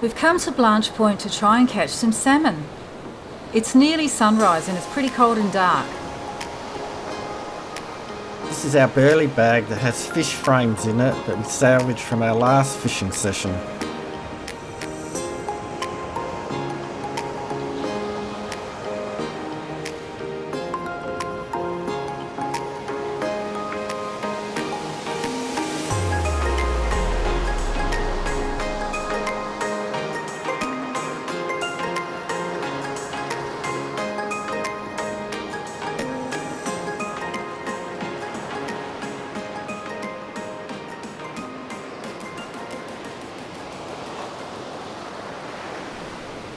We've come to Blanche Point to try and catch some salmon. It's nearly sunrise and it's pretty cold and dark. This is our burley bag that has fish frames in it that we salvaged from our last fishing session.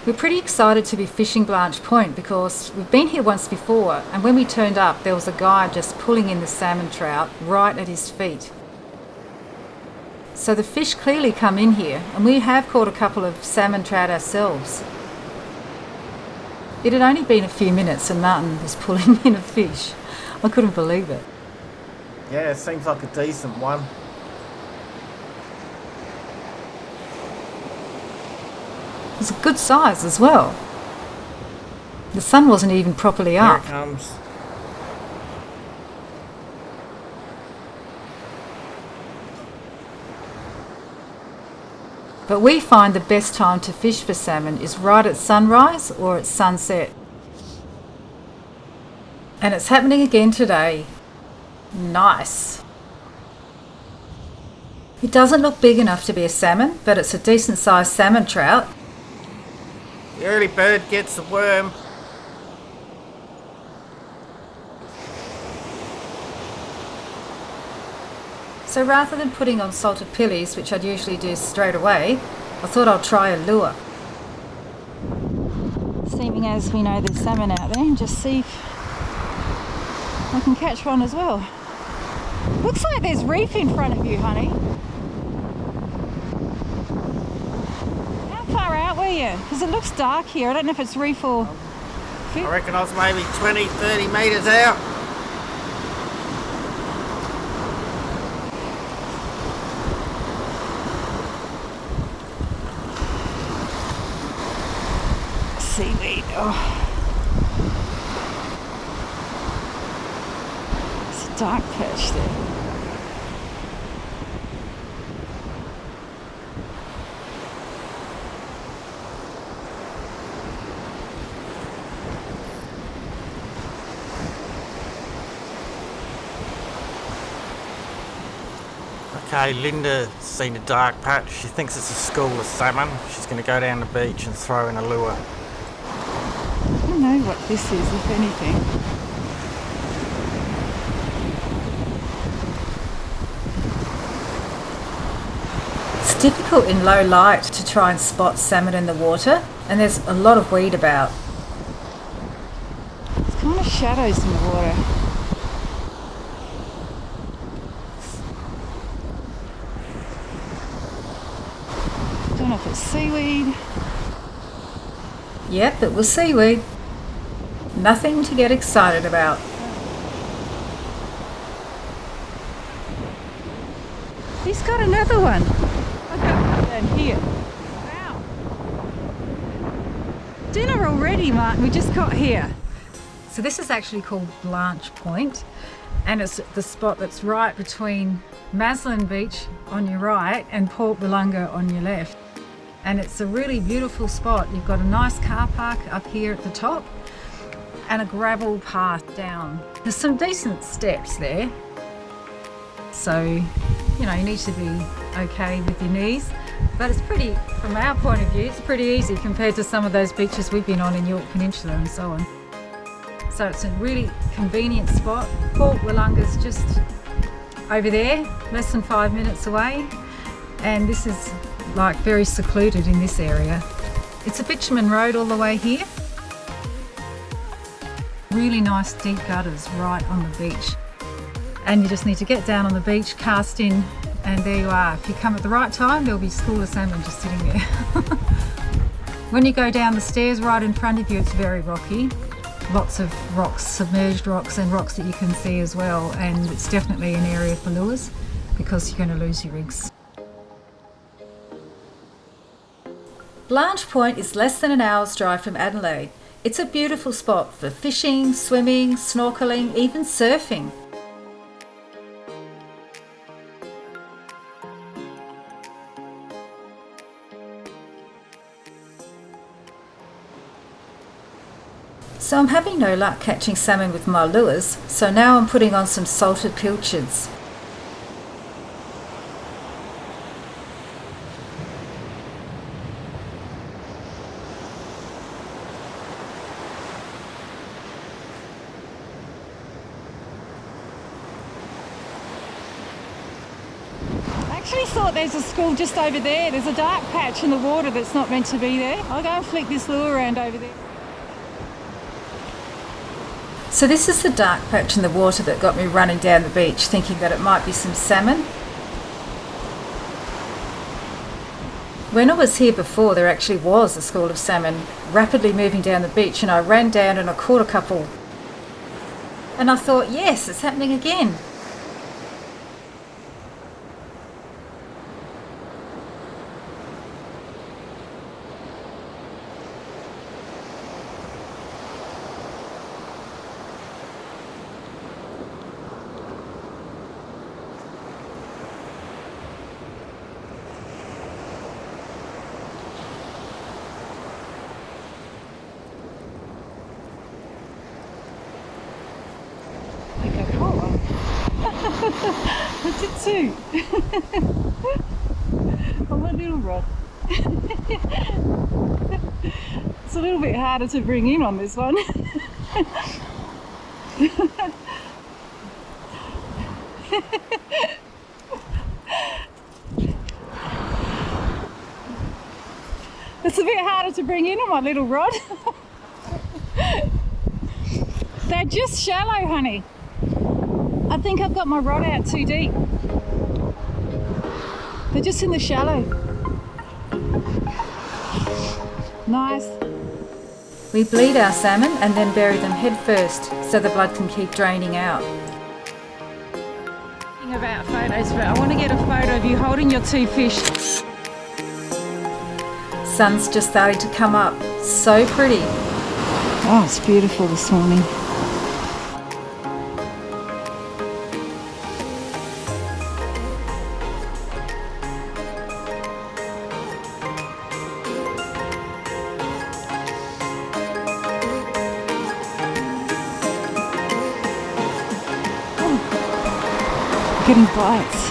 We're pretty excited to be fishing Blanche Point because we've been here once before, and when we turned up there was a guy just pulling in the salmon trout right at his feet. So the fish clearly come in here, and we have caught a couple of salmon trout ourselves. It had only been a few minutes and Martin was pulling in a fish. I couldn't believe it. Yeah, it seems like a decent one. It was a good size as well. The sun wasn't even properly Here up. it comes. But we find the best time to fish for salmon is right at sunrise or at sunset. And it's happening again today. Nice. It doesn't look big enough to be a salmon, but it's a decent sized salmon trout. The early bird gets the worm. So rather than putting on salted pillies, which I'd usually do straight away, I thought I'd try a lure. Seeming as we know there's salmon out there, and just see if I can catch one as well. Looks like there's reef in front of you, honey. How far out were you? Because it looks dark here. I don't know if it's reef or... I reckon I was maybe 20, 30 metres out. Seaweed. Oh. It's a dark patch there. Okay, Linda's seen a dark patch. She thinks it's a school of salmon. She's going to go down the beach and throw in a lure. I don't know what this is, if anything. It's difficult in low light to try and spot salmon in the water, and there's a lot of weed about. There's kind of shadows in the water. Don't know if it's seaweed. Yep, it was seaweed. Nothing to get excited about. He's got another one. I've got one down here. Wow. Dinner already, Martin. We just got here. So this is actually called Blanche Point, and it's the spot that's right between Maslin Beach on your right and Port Willunga on your left. And it's a really beautiful spot. You've got a nice car park up here at the top and a gravel path down. There's some decent steps there. So, you know, you need to be okay with your knees. But it's pretty, from our point of view, it's pretty easy compared to some of those beaches we've been on in York Peninsula and so on. So it's a really convenient spot. Port Willunga's just over there, less than 5 minutes away. And this is like very secluded in this area. It's a bitumen road all the way here. Really nice deep gutters right on the beach. And you just need to get down on the beach, cast in, and there you are. If you come at the right time, there'll be a school of salmon just sitting there. When you go down the stairs right in front of you, it's very rocky. Lots of rocks, submerged rocks, and rocks that you can see as well. And it's definitely an area for lures because you're going to lose your rigs. Blanche Point is less than an hour's drive from Adelaide. It's a beautiful spot for fishing, swimming, snorkelling, even surfing. So I'm having no luck catching salmon with my lures, so now I'm putting on some salted pilchards. I actually thought there's a school just over there. There's a dark patch in the water that's not meant to be there. I'll go and flick this lure around over there. So this is the dark patch in the water that got me running down the beach thinking that it might be some salmon. When I was here before, there actually was a school of salmon rapidly moving down the beach, and I ran down and I caught a couple. And I thought, yes, it's happening again. I did too. On my little rod. It's a little bit harder to bring in on this one. It's a bit harder to bring in on my little rod. They're just shallow, honey. I think I've got my rod out too deep. They're just in the shallow. Nice. We bleed our salmon and then bury them head first so the blood can keep draining out. Thinking about photos, but I want to get a photo of you holding your two fish. Sun's just starting to come up. So pretty. Oh, it's beautiful this morning. Getting bites.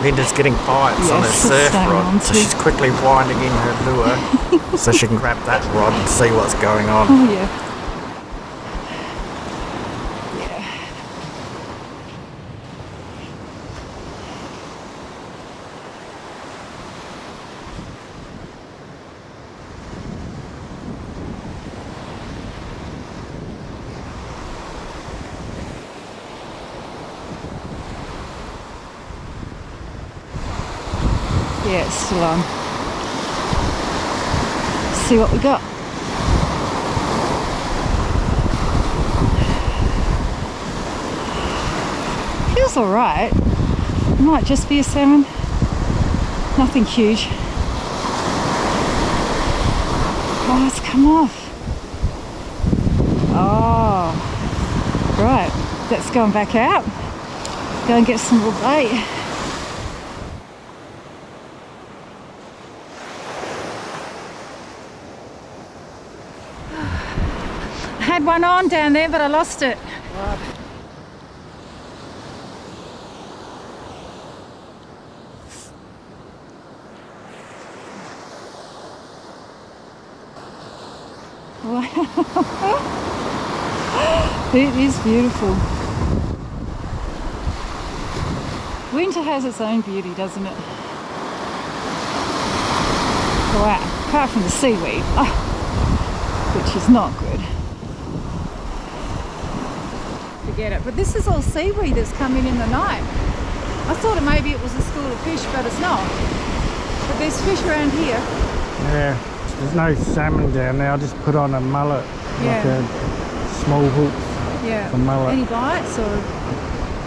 Linda's getting bites on her Yes, surf so rod, on so too. she's quickly winding in her lure so she can grab that rod and see what's going on. Oh yeah. Yeah, it's still on. See what we got. Feels alright. Might just be a salmon. Nothing huge. Oh, it's come off. Oh, right. That's going back out. Go and get some more bait. I had one on down there, but I lost it. Wow. It is beautiful. Winter has its own beauty, doesn't it? Wow, apart from the seaweed, which is not good. Forget it. But this is all seaweed that's coming in the night. I thought maybe it was a school of fish, but it's not. But there's fish around here. Yeah, there's no salmon down there. I just put on a mullet, like a small hook for mullet. Any bites or?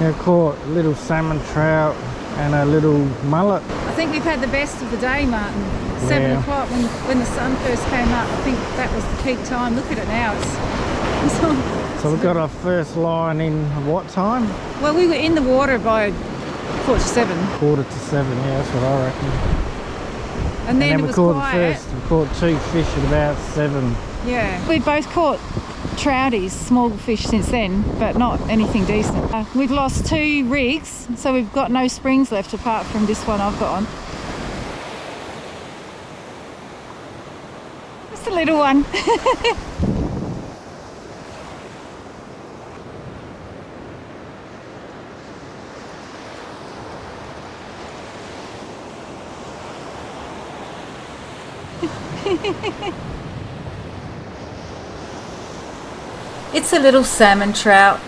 Yeah, I caught a little salmon trout and a little mullet. I think we've had the best of the day, Martin. 7 o'clock when the sun first came up. I think that was the peak time. Look at it now. It's on. So we got our first line in what time? Well, we were in the water by 7:15. 6:45, yeah, that's what I reckon. And then it we was caught quiet. we caught 2 fish at about 7. Yeah. We both caught trouties, small fish since then, but not anything decent. We've lost 2 rigs, so we've got no springs left apart from this one I've got on. Just a little one. It's a little salmon trout.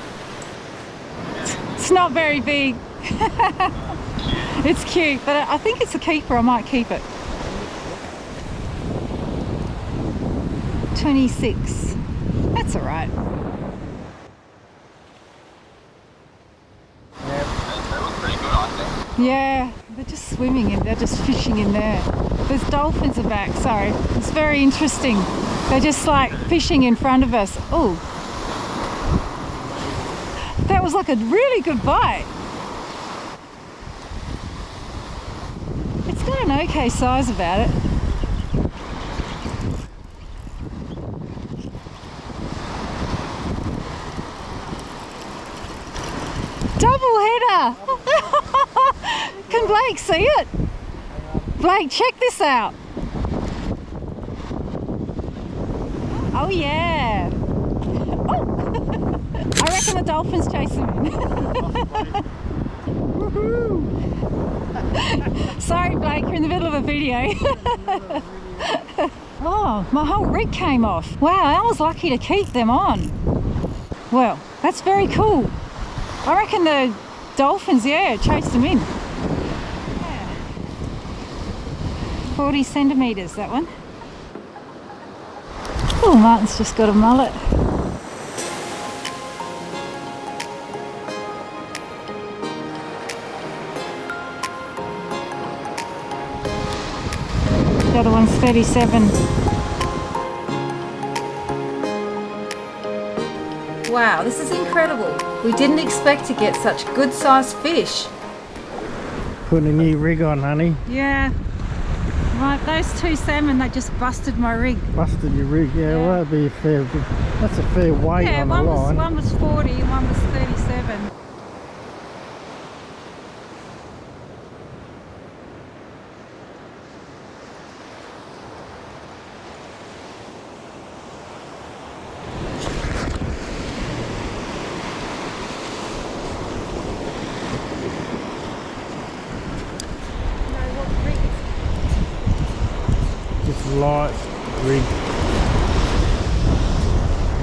It's not very big. It's cute, but I think it's a keeper. I might keep it. 26. That's all right. Yeah, they're just swimming and they're just fishing in there. There's dolphins are back, sorry. It's very interesting. They're just like fishing in front of us. Oh, that was like a really good bite. It's got an okay size about it. Double header! Can Blake see it? Blake, check this out. Oh yeah. Oh. I reckon the dolphins chase him in. Sorry Blake, you're in the middle of a video. Oh, my whole rig came off. Wow, I was lucky to keep them on. Well, that's very cool. I reckon the dolphins, yeah, chased them in. Yeah. 40 centimetres, that one. Oh, Martin's just got a mullet. The other one's 37. Wow, this is incredible. We didn't expect to get such good sized fish. Putting a new rig on, honey. Yeah. Right, those 2 salmon, they just busted my rig. Busted your rig, yeah. Well, that'd be a fair, that's a fair weight on the line. One was 40 and one was 37. Just light rig.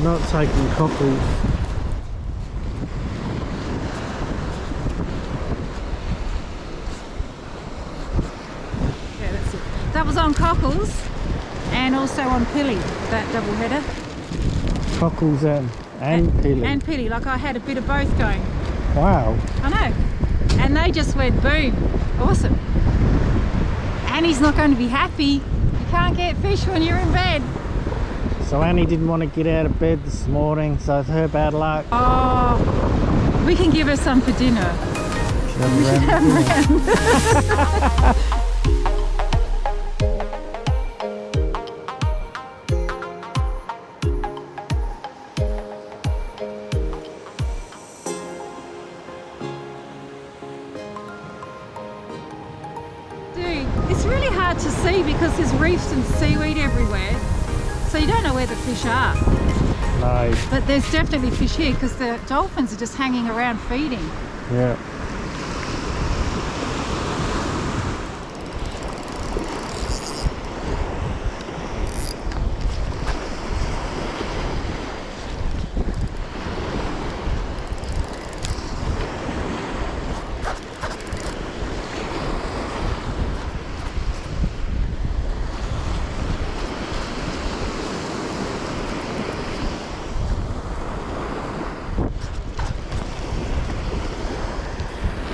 Not taking cockles. Yeah, that's it. That was on cockles and also on pilly, that double header. Cockles and pilly. And pilly, like I had a bit of both going. Wow. I know. And they just went boom. Awesome. Annie's not going to be happy. You can't get fish when you're in bed. So Annie didn't want to get out of bed this morning, so it's her bad luck. Oh, we can give her some for dinner. We should have them around. It's really hard to see because there's reefs and seaweed everywhere, so you don't know where the fish are. No. But there's definitely fish here because the dolphins are just hanging around feeding. Yeah.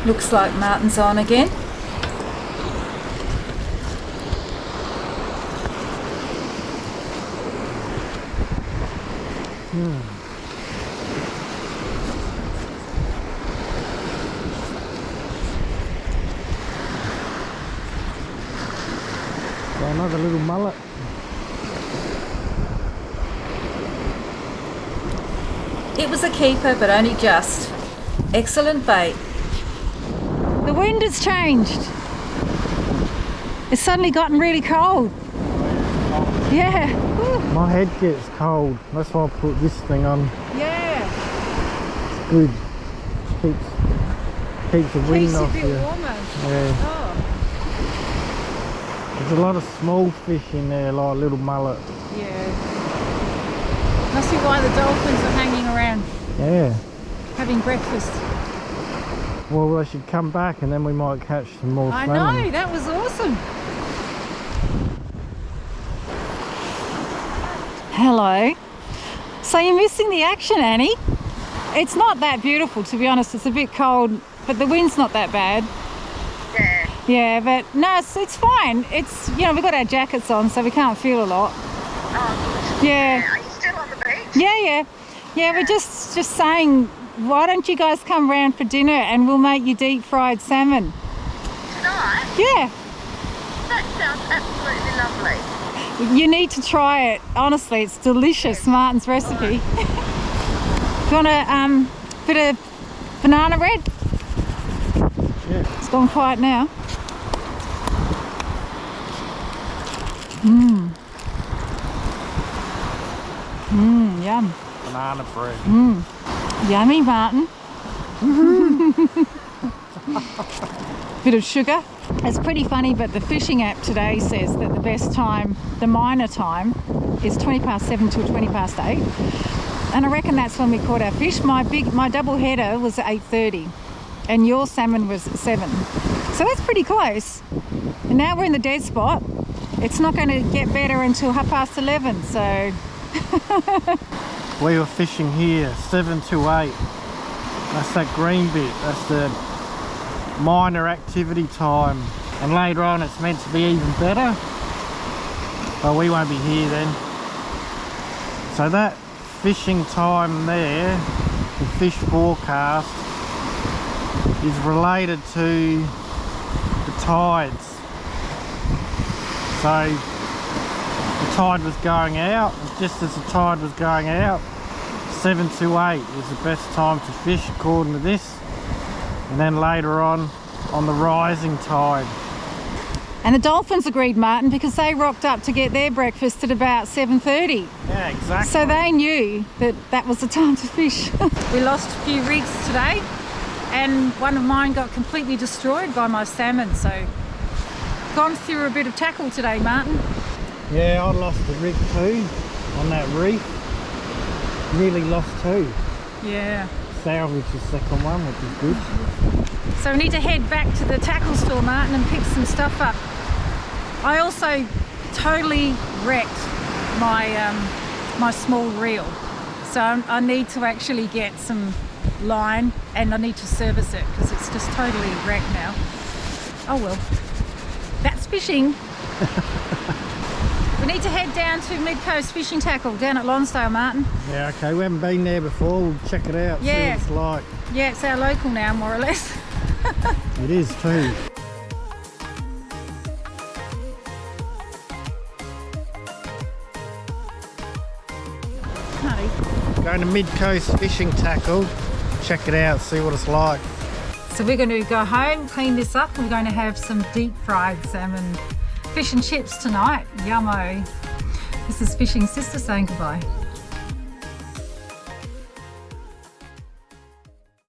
Looks like Martin's on again. So another little mullet. It was a keeper, but only just. Excellent bait. The wind has changed. It's suddenly gotten really cold. Yeah. Woo. My head gets cold. That's why I put this thing on. Yeah. It's good. Keeps the wind off you. Warmer. Yeah. Oh. There's a lot of small fish in there, like little mullet. Yeah. Must be why the dolphins are hanging around Yeah. having breakfast. Well, they should come back and then we might catch some more I salmon. know, that was awesome. Hello. So you're missing the action, Annie? It's not that beautiful, to be honest. It's a bit cold, but the wind's not that bad. Yeah. Yeah, but no, it's fine. It's, you know, we've got our jackets on, so we can't feel a lot. Oh, good. Yeah. Are you still on the beach? Yeah. We're just saying, why don't you guys come round for dinner and we'll make you deep fried salmon? Tonight? Yeah. That sounds absolutely lovely. You need to try it. Honestly, it's delicious. Martin's recipe. Do you want a bit of banana bread? Yeah. It's gone quiet now. Yum. Banana bread. Yummy, Martin. Bit of sugar. It's pretty funny, but the fishing app today says that the best time, the minor time, is 7 till 8. And I reckon that's when we caught our fish. My double header was at 8:30 and your salmon was at 7. So that's pretty close. And now we're in the dead spot. It's not going to get better until 11:30, so We were fishing here 7 to 8. That's that green bit. That's the minor activity time. And later on it's meant to be even better. But we won't be here then. So that fishing time there, the fish forecast, is related to the tides. So the tide was going out, and just as the tide was going out, 7 to 8 is the best time to fish according to this. And then later on the rising tide. And the dolphins agreed, Martin, because they rocked up to get their breakfast at about 7:30. Yeah, exactly. So they knew that that was the time to fish. We lost a few rigs today, and one of mine got completely destroyed by my salmon, so gone through a bit of tackle today, Martin. Yeah, I lost a rig too on that reef. Nearly lost 2. Yeah. Salvaged the second one, which is good. So we need to head back to the tackle store, Martin, and pick some stuff up. I also totally wrecked my small reel, so I need to actually get some line and I need to service it because it's just totally wrecked now. Oh well, that's fishing. We need to head down to Mid Coast Fishing Tackle down at Lonsdale, Martin. Yeah, okay, we haven't been there before. We'll check it out, see Yeah. what it's like. Yeah, it's our local now, more or less. It is too. Honey. Going to Mid Coast Fishing Tackle. Check it out, see what it's like. So we're going to go home, clean this up, and we're going to have some deep fried salmon fish and chips tonight. Yummo. This is Fishing Sister saying goodbye.